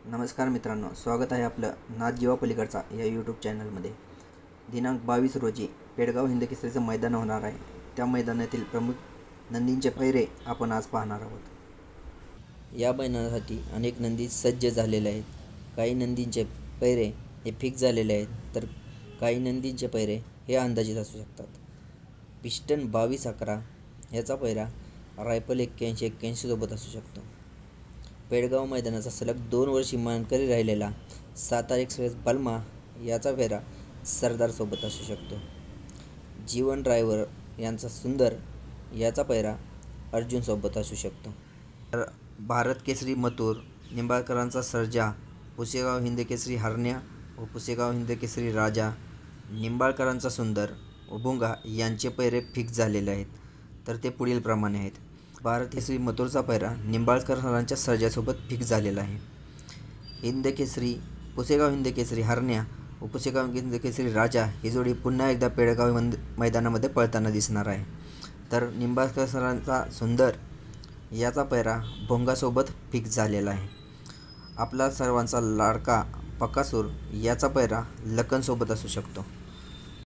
नमस्कार मित्रांनो, स्वागत आहे आपलं नाथ जीवा पलीकडचा या यूट्यूब चॅनलमध्ये. दिनांक 22 रोजी पेडगाव हिंदकेसरीचं मैदान होणार आहे. त्या मैदानातील प्रमुख नंदींचे पैरे आपण आज पाहणार आहोत. या मैदानासाठी अनेक नंदी सज्ज झालेले आहेत. काही नंदींचे पैरे हे फिक्स झालेले आहेत, तर काही नंदींचे पैरे हे अंदाजित असू शकतात. पिस्टन 22-11 याचा पैरा रायफल 81-81 सोबत असू शकतो. पेडगाव मैदानाचा सलग 2 वर्षी मानकरी राहिलेला सातारा एक्सप्रेस बलमा याचा फेरा सरदार सोबत असू शकतो. जीवन ड्रायव्हर यांचा सुंदर याचा पैरा अर्जुन सोबत असू शकतो. तर भारत केसरी मथुर निंबाळकरांचा सर्जा, पुसेगाव हिंदकेसरी हरण्या व पुसेगाव हिंदकेसरी राजा, निंबाळकरांचा सुंदर व भुंगा यांचे पैरे फिक्स झालेले आहेत. तर ते पुढील प्रमाणे आहेत. भारत केसरी मथुरचा पैरा निंबाळकरांच्या सर्जासोबत फिक्स झालेला आहे. हिंदकेसरी पुसेगाव हिंदकेसरी हरण्या व पुसेगाव हिंदकेसरी राजा ही जोडी पुन्हा एकदा पेडगाव मैदानामध्ये पळताना दिसणार आहे. तर निंबाळकरांचा सुंदर याचा पैरा भोंगासोबत फिक्स झालेला आहे. आपला सर्वांचा लाडका बकासूर याचा पैरा लखनसोबत असू शकतो.